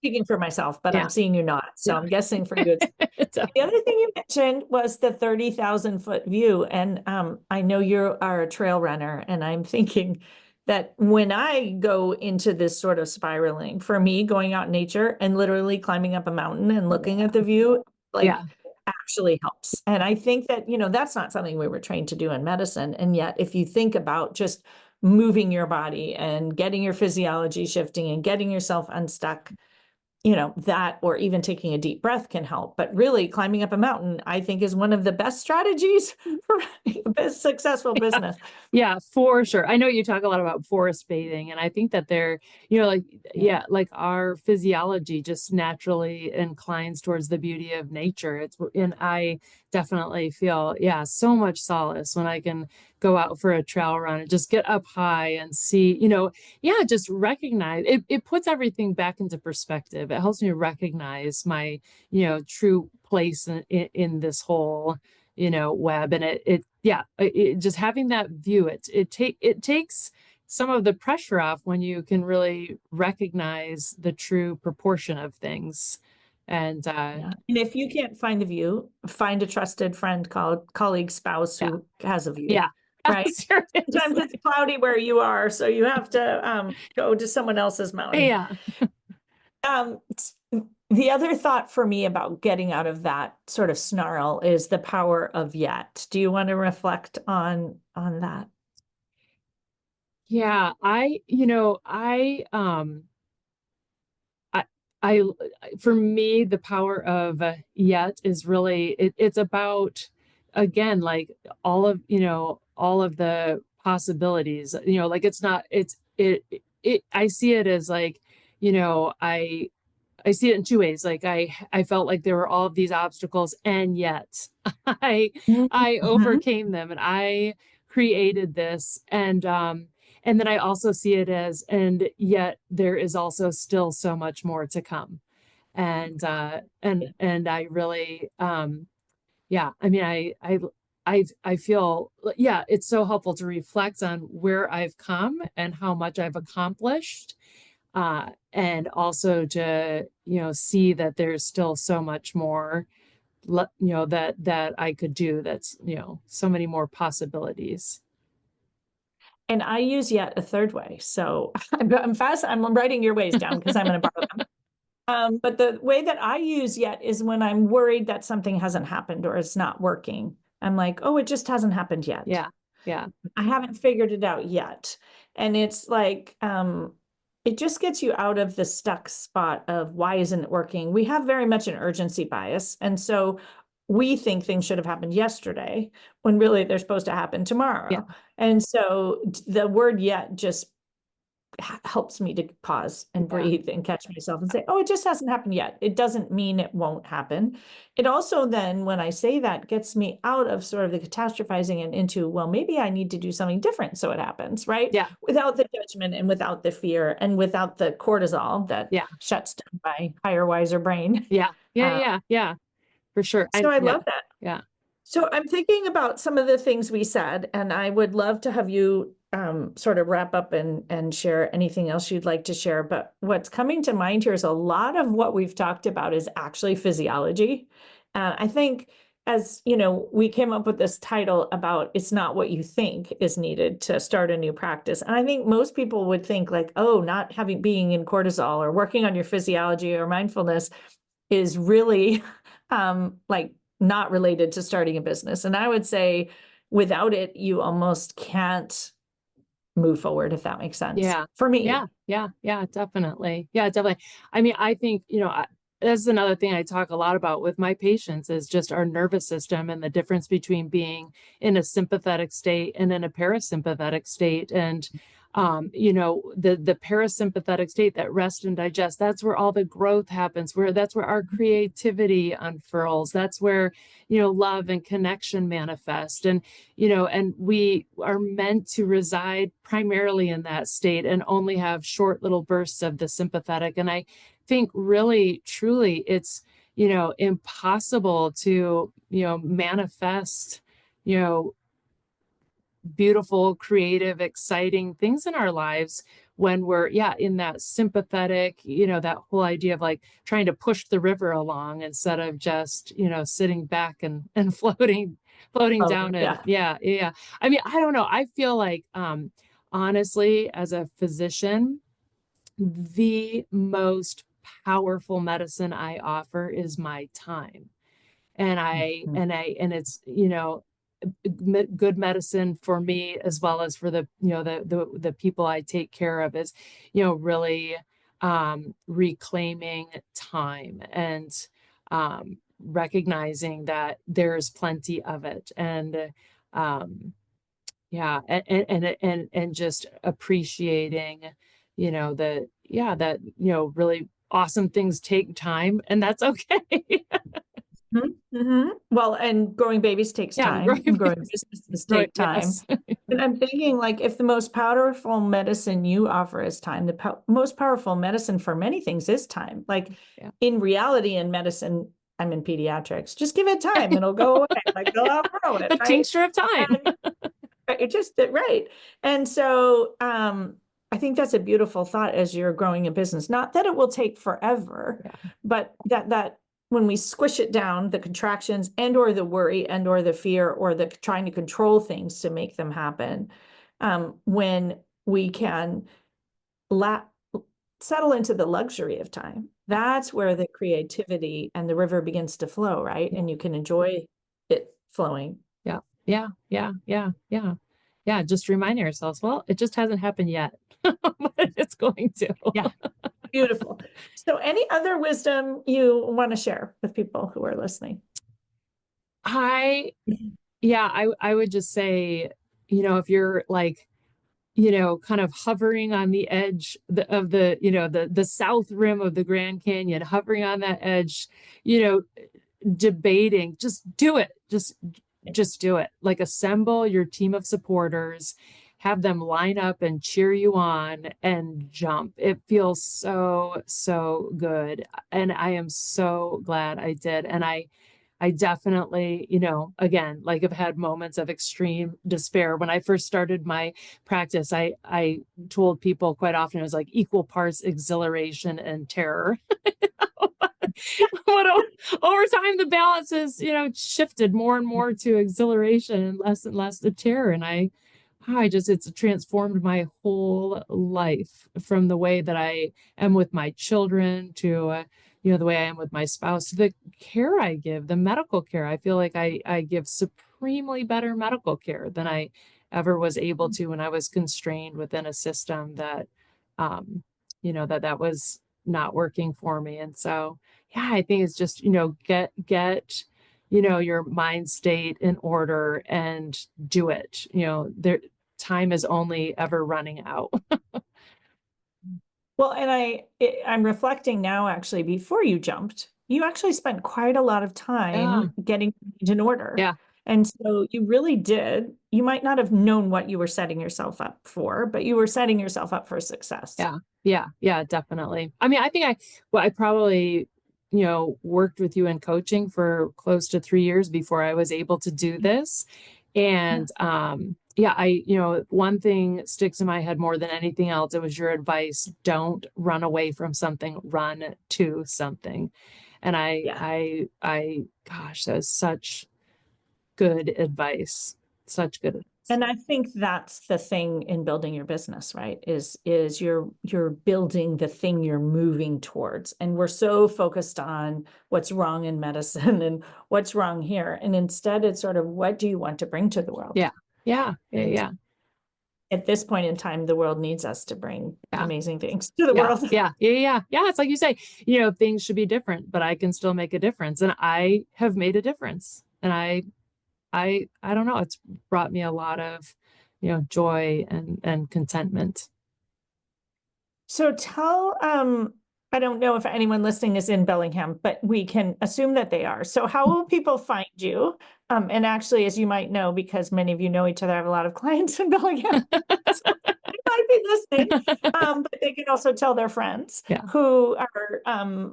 Speaking for myself, but I'm seeing you not. So I'm guessing for you. The other thing you mentioned was the 30,000-foot view. And I know you are a trail runner, and I'm thinking that when I go into this sort of spiraling, for me, going out in nature and literally climbing up a mountain and looking at the view, like Yeah. actually helps. And I think that, that's not something we were trained to do in medicine. And yet, if you think about just moving your body and getting your physiology shifting and getting yourself unstuck, that, or even taking a deep breath can help. But really, climbing up a mountain, I think, is one of the best strategies for a successful business. Yeah, for sure. I know you talk a lot about forest bathing, and I think that they're, like our physiology just naturally inclines towards the beauty of nature. And I definitely feel, so much solace when I can go out for a trail run and just get up high and see, just recognize it puts everything back into perspective. It helps me recognize my, true place in this whole, web. And it just having that view, it takes some of the pressure off when you can really recognize the true proportion of things. And And if you can't find the view, find a trusted friend, colleague, spouse who has a view. Yeah. Right. Sometimes it's cloudy where you are, so you have to go to someone else's mountain. Yeah. The other thought for me about getting out of that sort of snarl is the power of yet. Do you want to reflect on that? Yeah, I for me, the power of yet is really, it's about, again, like all of the possibilities, like I see it as like, I see it in two ways. Like I felt like there were all of these obstacles, and yet I overcame them, and I created this. And then I also see it as, and yet there is also still so much more to come. And I really I mean I feel, it's so helpful to reflect on where I've come and how much I've accomplished. And also to, see that there's still so much more, that I could do. That's, so many more possibilities. And I use yet a third way. So I'm writing your ways down because I'm going to borrow them. But the way that I use yet is when I'm worried that something hasn't happened or it's not working. I'm like, oh, it just hasn't happened yet. Yeah. Yeah. I haven't figured it out yet. And it's like, it just gets you out of the stuck spot of why isn't it working? We have very much an urgency bias. And so we think things should have happened yesterday when really they're supposed to happen tomorrow. Yeah. And so the word yet just helps me to pause and breathe and catch myself and say, oh, it just hasn't happened yet. It doesn't mean it won't happen. It also then, when I say that, gets me out of sort of the catastrophizing and into, well, maybe I need to do something different so it happens, right? Yeah. Without the judgment and without the fear and without the cortisol that shuts down my higher, wiser brain. Yeah. For sure. So I love that. Yeah. So I'm thinking about some of the things we said, and I would love to have you sort of wrap up and share anything else you'd like to share. But what's coming to mind here is a lot of what we've talked about is actually physiology. I think, as you know, we came up with this title about it's not what you think is needed to start a new practice. And I think most people would think like, oh, not being in cortisol or working on your physiology or mindfulness is really like not related to starting a business. And I would say without it, you almost can't move forward, if that makes sense. Yeah. For me. Yeah, definitely. Yeah, definitely. I mean, I think, that's another thing I talk a lot about with my patients is just our nervous system and the difference between being in a sympathetic state and in a parasympathetic state. And the parasympathetic state, that rest and digest, that's where all the growth happens, that's where our creativity unfurls. That's where, love and connection manifest. And, and we are meant to reside primarily in that state and only have short little bursts of the sympathetic. And I think really, truly, it's, impossible to, manifest, beautiful, creative, exciting things in our lives when we're in that sympathetic, that whole idea of like trying to push the river along instead of just, sitting back and floating down it. Yeah. I mean, I don't know. I feel like on honestly, as a physician, the most powerful medicine I offer is my time. Mhm. And it's, good medicine for me as well as for the, the people I take care of is, really reclaiming time and recognizing that there's plenty of it. And yeah, and just appreciating, that, really awesome things take time, and that's okay. Mhm, mhm. Well, and growing babies takes Yeah, time, and growing yes, businesses right, take time. yes. And I'm thinking, like, if the most powerful medicine you offer is time, the most powerful medicine for many things is time. Like, Yeah. in reality, in medicine, I'm in pediatrics. Just give it time; it'll go away. Like they'll outgrow it, A right? tincture of time. And it just right. And so, I think that's a beautiful thought as you're growing a business. Not that it will take forever, Yeah. but that when we squish it down, the contractions and or the worry and or the fear or the trying to control things to make them happen, when we can settle into the luxury of time, that's where the creativity and the river begins to flow, right? And you can enjoy it flowing. Yeah, yeah, yeah, yeah, yeah. Yeah, just reminding ourselves, well, it just hasn't happened yet, but it's going to. Yeah. Beautiful. So any other wisdom you want to share with people who are listening? I Yeah, I would just say, if you're like, kind of hovering on the edge of the south rim of the Grand Canyon, hovering on that edge, you know, debating, just do it. Just do it. Like assemble your team of supporters, have them line up and cheer you on and jump. It feels so, so good. And I am so glad I did. And I definitely, again, like I've had moments of extreme despair. When I first started my practice, I told people quite often it was like equal parts exhilaration and terror. But over time, the balance has, shifted more and more to exhilaration and less to terror. And it's transformed my whole life from the way that I am with my children to, the way I am with my spouse, to the care I give, the medical care. I feel like I give supremely better medical care than I ever was able to when I was constrained within a system that, that was not working for me. And so, yeah, I think it's just, get your mind state in order and do it. Time is only ever running out. Well, and I'm reflecting now, actually, before you jumped, you actually spent quite a lot of Yeah. time getting things in order. Yeah. And so you really did. You might not have known what you were setting yourself up for, but you were setting yourself up for success. Yeah. Yeah. Yeah, definitely. I mean, I think I probably, worked with you in coaching for close to 3 years before I was able to do this. And, yeah, one thing sticks in my head more than anything else. It was your advice. Don't run away from something, run to something. And Yeah. gosh, that was such good advice. Such good advice. And I think that's the thing in building your business, right? Is you're building the thing you're moving towards. And we're so focused on what's wrong in medicine and what's wrong here. And instead it's sort of, what do you want to bring to the world? Yeah. Yeah. Yeah. And Yeah. at this point in time, the world needs us to bring amazing things to the Yeah. world. Yeah. It's like you say, things should be different, but I can still make a difference. And I have made a difference. And I don't know, it's brought me a lot of, joy and contentment. So tell, I don't know if anyone listening is in Bellingham, but we can assume that they are. So how will people find you? And actually, as you might know, because many of you know each other, I have a lot of clients in Bellingham. So they might be listening, but they can also tell their friends who are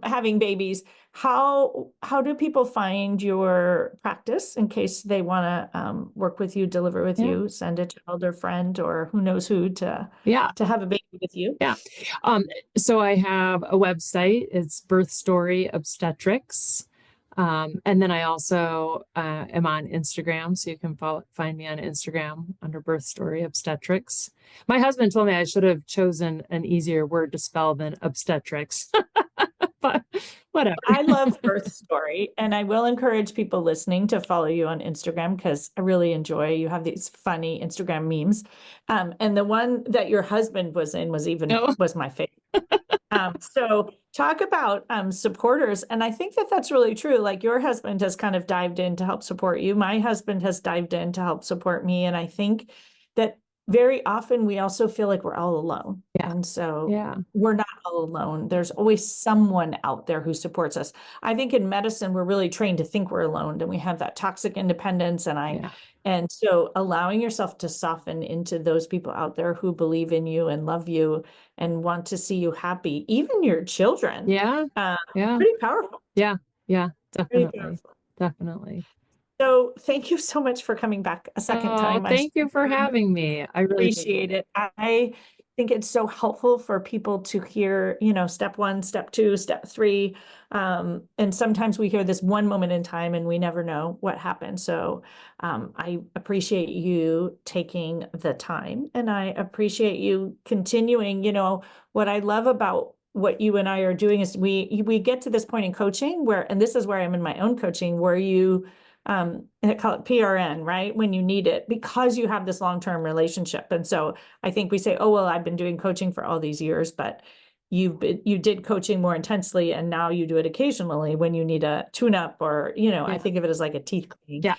having babies. How do people find your practice in case they want to work with you, deliver with you, send a child or friend or who knows who to have a baby with you? Yeah. So I have a website. It's Birth Story Obstetrics. And then I also am on Instagram, so you can find me on Instagram under Birth Story Obstetrics. My husband told me I should have chosen an easier word to spell than obstetrics, but whatever. I love Birth Story, and I will encourage people listening to follow you on Instagram because I really enjoy you have these funny Instagram memes. And the one that your husband was in was my favorite. So talk about supporters, and I think that that's really true. Like your husband has kind of dived in to help support you. My husband has dived in to help support me, and I think that very often we also feel like we're all alone. Yeah. And so Yeah. we're not all alone. There's always someone out there who supports us. I think in medicine, we're really trained to think we're alone, and we have that toxic independence. And so allowing yourself to soften into those people out there who believe in you and love you and want to see you happy, even your children. Yeah. Pretty powerful. Yeah. Pretty Definitely. powerful. Definitely. So thank you so much for coming back a second time. Thank you for having me. I really appreciate it. I think it's so helpful for people to hear, step 1, step 2, step 3. And sometimes we hear this one moment in time and we never know what happened. So I appreciate you taking the time, and I appreciate you continuing. What I love about what you and I are doing is we get to this point in coaching and this is where I'm in my own coaching, where you they call it PRN, right? When you need it, because you have this long-term relationship. And so I think we say, oh, well, I've been doing coaching for all these years, but you did coaching more intensely, and now you do it occasionally when you need a tune-up or, I think of it as like a teeth cleaning. Yeah.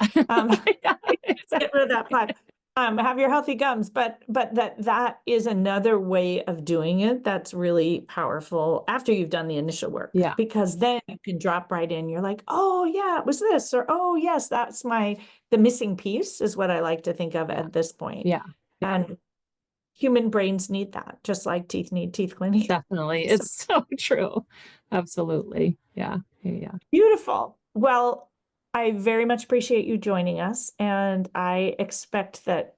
Get rid of that plaque. Have your healthy gums, but that is another way of doing it that's really powerful after you've done the initial work. Yeah. Because then you can drop right in. You're like, oh yeah, it was this, or oh yes, that's the missing piece is what I like to think of at this point. Yeah. And human brains need that, just like teeth need teeth cleaning. Definitely. It's so true. Absolutely. Yeah. Beautiful. Well, I very much appreciate you joining us, and I expect that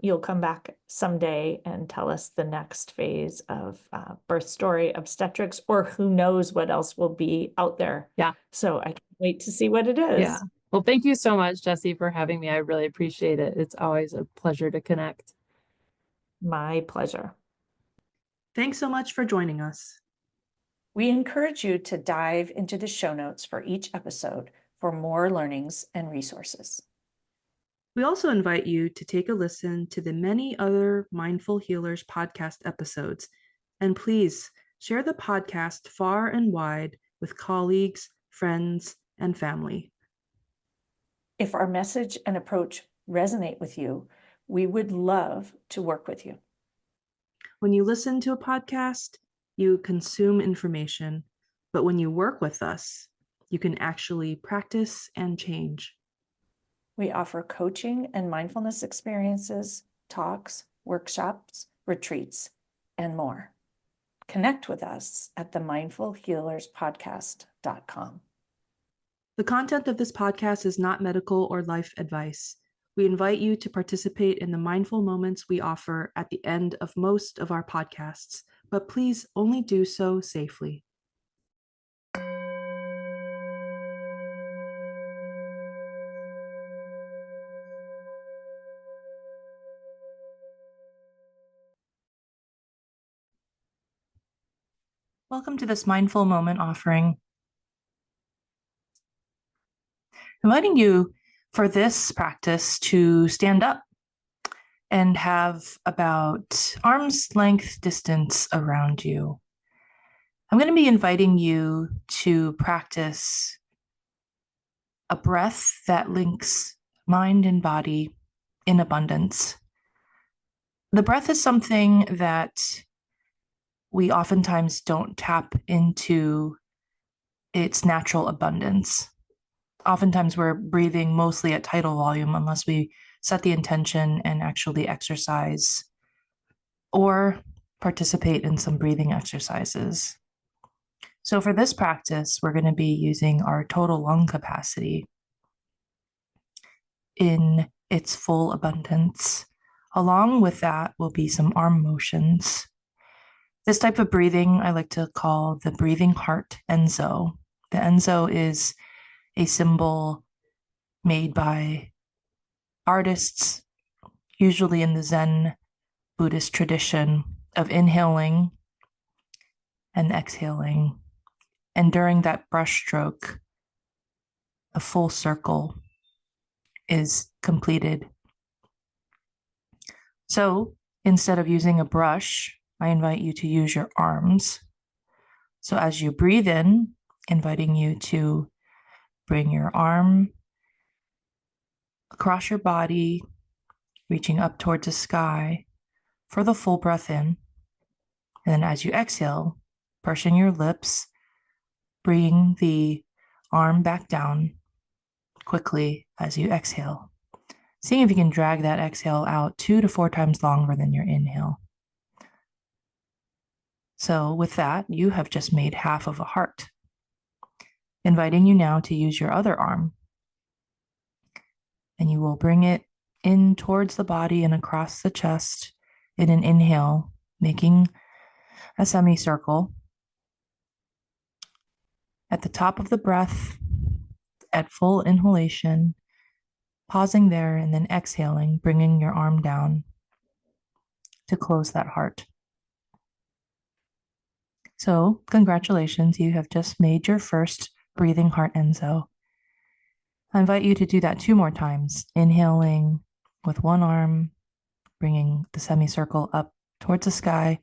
you'll come back someday and tell us the next phase of Birth Story Obstetrics, or who knows what else will be out there. Yeah. So I can't wait to see what it is. Yeah. Well, thank you so much, Jessie, for having me. I really appreciate it. It's always a pleasure to connect. My pleasure. Thanks so much for joining us. We encourage you to dive into the show notes for each episode for more learnings and resources. We also invite you to take a listen to the many other Mindful Healers podcast episodes, and please share the podcast far and wide with colleagues, friends, and family. If our message and approach resonate with you, we would love to work with you. When you listen to a podcast, you consume information, but when you work with us, you can actually practice and change. We offer coaching and mindfulness experiences, talks, workshops, retreats, and more. Connect with us at themindfulhealerspodcast.com. The content of this podcast is not medical or life advice. We invite you to participate in the mindful moments we offer at the end of most of our podcasts, but please only do so safely. Welcome to this mindful moment offering. Inviting you for this practice to stand up and have about arm's length distance around you. I'm going to be inviting you to practice a breath that links mind and body in abundance. The breath is something that we oftentimes don't tap into its natural abundance. Oftentimes we're breathing mostly at tidal volume unless we set the intention and actually exercise or participate in some breathing exercises. So for this practice, we're going to be using our total lung capacity in its full abundance. Along with that will be some arm motions. This type of breathing I like to call the breathing heart enzo. The enzo is a symbol made by artists, usually in the Zen Buddhist tradition, of inhaling and exhaling. And during that brushstroke, a full circle is completed. So instead of using a brush, I invite you to use your arms. So as you breathe in, inviting you to bring your arm across your body, reaching up towards the sky for the full breath in. And then as you exhale, pursing your lips, bringing the arm back down quickly as you exhale. Seeing if you can drag that exhale out 2 to 4 times longer than your inhale. So with that, you have just made half of a heart. Inviting you now to use your other arm. And you will bring it in towards the body and across the chest in an inhale, making a semicircle. At the top of the breath, at full inhalation, pausing there and then exhaling, bringing your arm down to close that heart. So, congratulations, you have just made your first breathing heart enzo. I invite you to do that 2 more times, inhaling with one arm, bringing the semicircle up towards the sky,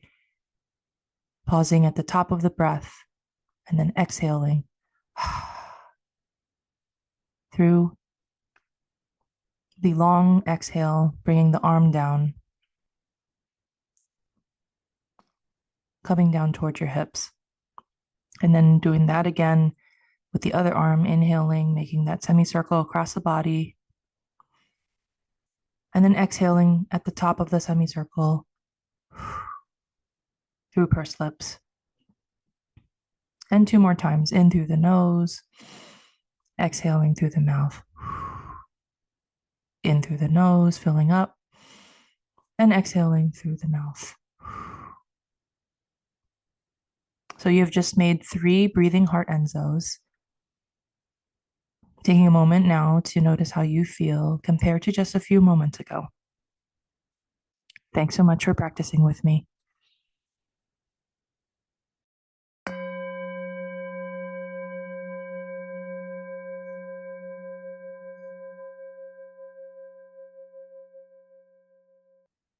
pausing at the top of the breath, and then exhaling through the long exhale, bringing the arm down, coming down towards your hips. And then doing that again with the other arm, inhaling, making that semicircle across the body. And then exhaling at the top of the semicircle through pursed lips. And 2 more times, in through the nose, exhaling through the mouth. In through the nose, filling up, and exhaling through the mouth. So you've just made 3 breathing heart enzos. Taking a moment now to notice how you feel compared to just a few moments ago. Thanks so much for practicing with me.